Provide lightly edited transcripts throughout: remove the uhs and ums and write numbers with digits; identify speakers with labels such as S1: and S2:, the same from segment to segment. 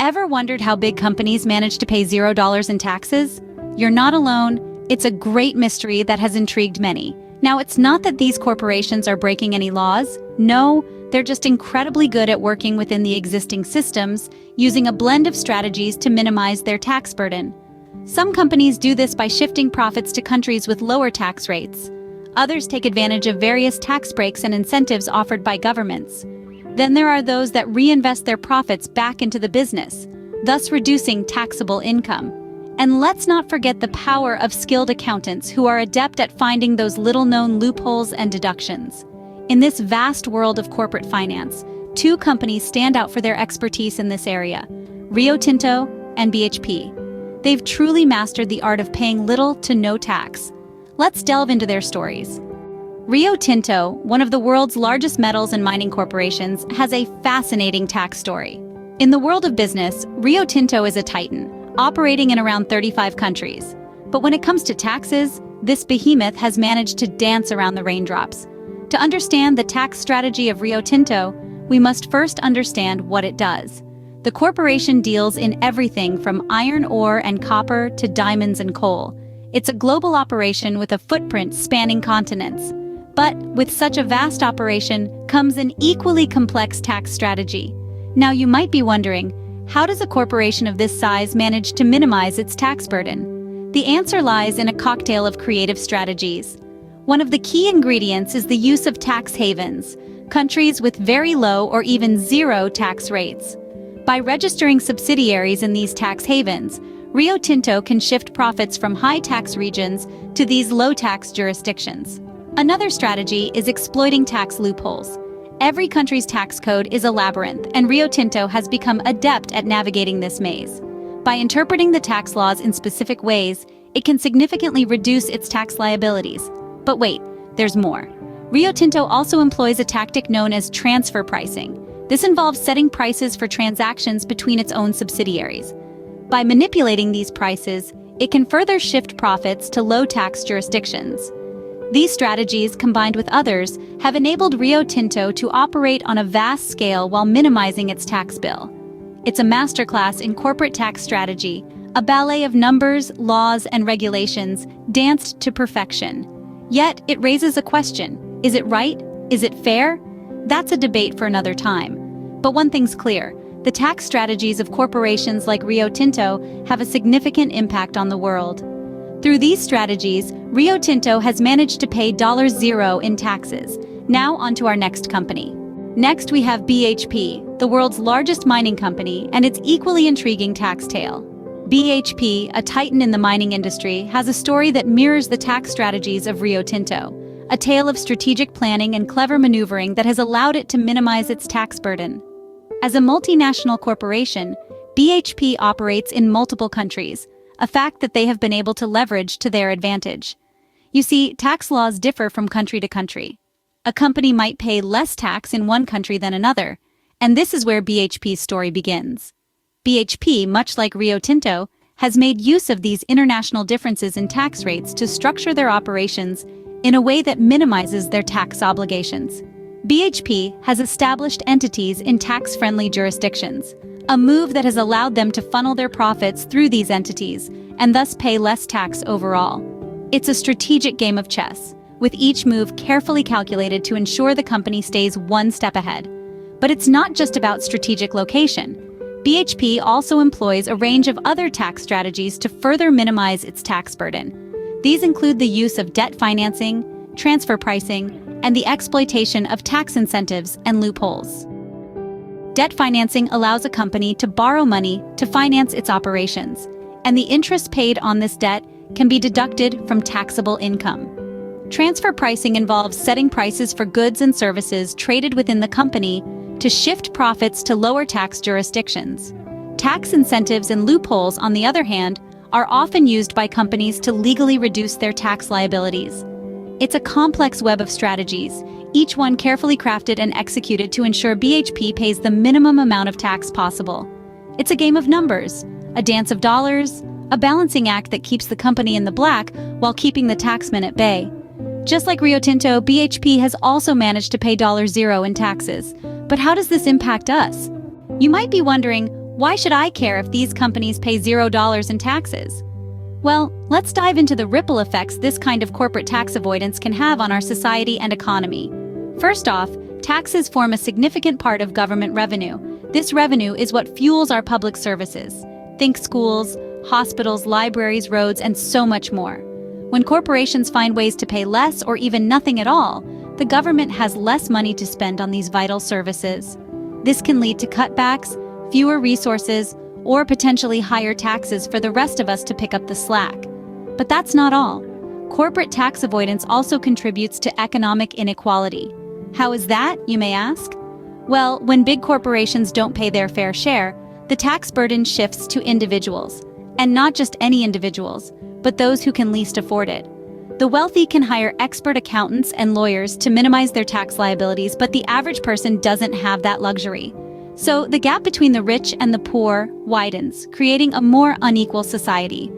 S1: Ever wondered how big companies manage to pay $0 in taxes? You're not alone. It's a great mystery that has intrigued many. Now, it's not that these corporations are breaking any laws. No, they're just incredibly good at working within the existing systems, using a blend of strategies to minimize their tax burden. Some companies do this by shifting profits to countries with lower tax rates. Others take advantage of various tax breaks and incentives offered by governments. Then there are those that reinvest their profits back into the business, thus reducing taxable income. And let's not forget the power of skilled accountants who are adept at finding those little-known loopholes and deductions. In this vast world of corporate finance, two companies stand out for their expertise in this area: Rio Tinto and BHP. They've truly mastered the art of paying little to no tax. Let's delve into their stories. Rio Tinto, one of the world's largest metals and mining corporations, has a fascinating tax story. In the world of business, Rio Tinto is a titan, operating in around 35 countries. But when it comes to taxes, this behemoth has managed to dance around the raindrops. To understand the tax strategy of Rio Tinto, we must first understand what it does. The corporation deals in everything from iron ore and copper to diamonds and coal. It's a global operation with a footprint spanning continents. But with such a vast operation comes an equally complex tax strategy. Now you might be wondering, how does a corporation of this size manage to minimize its tax burden? The answer lies in a cocktail of creative strategies. One of the key ingredients is the use of tax havens, countries with very low or even zero tax rates. By registering subsidiaries in these tax havens, Rio Tinto can shift profits from high-tax regions to these low-tax jurisdictions. Another strategy is exploiting tax loopholes. Every country's tax code is a labyrinth, and Rio Tinto has become adept at navigating this maze. By interpreting the tax laws in specific ways, it can significantly reduce its tax liabilities. But wait, there's more. Rio Tinto also employs a tactic known as transfer pricing. This involves setting prices for transactions between its own subsidiaries. By manipulating these prices, it can further shift profits to low-tax jurisdictions. These strategies, combined with others, have enabled Rio Tinto to operate on a vast scale while minimizing its tax bill. It's a masterclass in corporate tax strategy, a ballet of numbers, laws, and regulations danced to perfection. Yet, it raises a question. Is it right? Is it fair? That's a debate for another time. But one thing's clear. The tax strategies of corporations like Rio Tinto have a significant impact on the world. Through these strategies, Rio Tinto has managed to pay $0 in taxes. Now onto our next company. Next we have BHP, the world's largest mining company, and its equally intriguing tax tale. BHP, a titan in the mining industry, has a story that mirrors the tax strategies of Rio Tinto, a tale of strategic planning and clever maneuvering that has allowed it to minimize its tax burden. As a multinational corporation, BHP operates in multiple countries, a fact that they have been able to leverage to their advantage. You see, tax laws differ from country to country. A company might pay less tax in one country than another, and this is where BHP's story begins. BHP, much like Rio Tinto, has made use of these international differences in tax rates to structure their operations in a way that minimizes their tax obligations. BHP has established entities in tax-friendly jurisdictions, a move that has allowed them to funnel their profits through these entities and thus pay less tax overall. It's a strategic game of chess, with each move carefully calculated to ensure the company stays one step ahead. But it's not just about strategic location. BHP also employs a range of other tax strategies to further minimize its tax burden. These include the use of debt financing, transfer pricing, and the exploitation of tax incentives and loopholes. Debt financing allows a company to borrow money to finance its operations, and the interest paid on this debt can be deducted from taxable income. Transfer pricing involves setting prices for goods and services traded within the company to shift profits to lower tax jurisdictions. Tax incentives and loopholes, on the other hand, are often used by companies to legally reduce their tax liabilities. It's a complex web of strategies, each one carefully crafted and executed to ensure BHP pays the minimum amount of tax possible. It's a game of numbers, a dance of dollars, a balancing act that keeps the company in the black while keeping the taxman at bay. Just like Rio Tinto, BHP has also managed to pay $0 in taxes. But how does this impact us? You might be wondering, Why should I care if these companies pay $0 in taxes? Well, let's dive into the ripple effects this kind of corporate tax avoidance can have on our society and economy. First off, taxes form a significant part of government revenue. This revenue is what fuels our public services. Think schools, hospitals, libraries, roads, and so much more. When corporations find ways to pay less or even nothing at all, the government has less money to spend on these vital services. This can lead to cutbacks, fewer resources, or potentially higher taxes for the rest of us to pick up the slack. But that's not all. Corporate tax avoidance also contributes to economic inequality. How is that, you may ask? Well, when big corporations don't pay their fair share, the tax burden shifts to individuals. And not just any individuals, but those who can least afford it. The wealthy can hire expert accountants and lawyers to minimize their tax liabilities, but the average person doesn't have that luxury. So the gap between the rich and the poor widens, creating a more unequal society.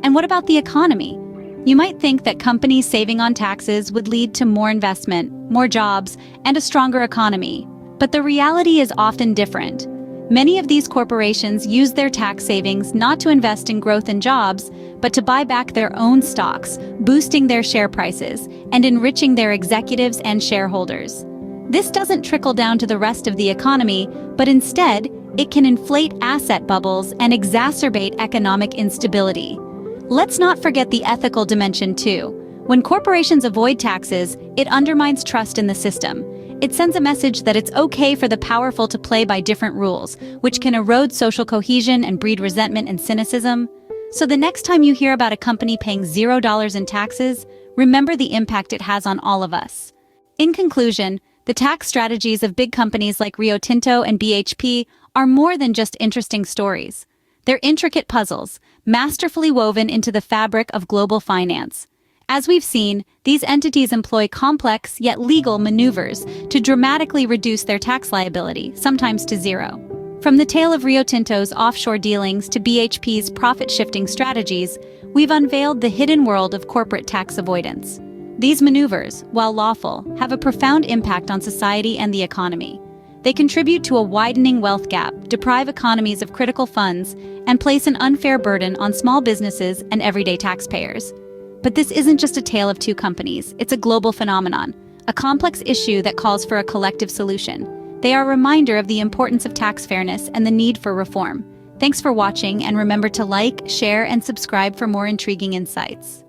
S1: And what about the economy? You might think that companies saving on taxes would lead to more investment, more jobs, and a stronger economy. But the reality is often different. Many of these corporations use their tax savings not to invest in growth and jobs, but to buy back their own stocks, boosting their share prices and enriching their executives and shareholders. This doesn't trickle down to the rest of the economy, but instead, it can inflate asset bubbles and exacerbate economic instability. Let's not forget the ethical dimension too. When corporations avoid taxes, it undermines trust in the system. It sends a message that it's okay for the powerful to play by different rules, which can erode social cohesion and breed resentment and cynicism. So the next time you hear about a company paying $0 in taxes, remember the impact it has on all of us. In conclusion, the tax strategies of big companies like Rio Tinto and BHP are more than just interesting stories. They're intricate puzzles, masterfully woven into the fabric of global finance. As we've seen, these entities employ complex yet legal maneuvers to dramatically reduce their tax liability, sometimes to zero. From the tale of Rio Tinto's offshore dealings to BHP's profit-shifting strategies, we've unveiled the hidden world of corporate tax avoidance. These maneuvers, while lawful, have a profound impact on society and the economy. They contribute to a widening wealth gap, deprive economies of critical funds, and place an unfair burden on small businesses and everyday taxpayers. But this isn't just a tale of two companies, it's a global phenomenon, a complex issue that calls for a collective solution. They are a reminder of the importance of tax fairness and the need for reform. Thanks for watching, and remember to like, share, and subscribe for more intriguing insights.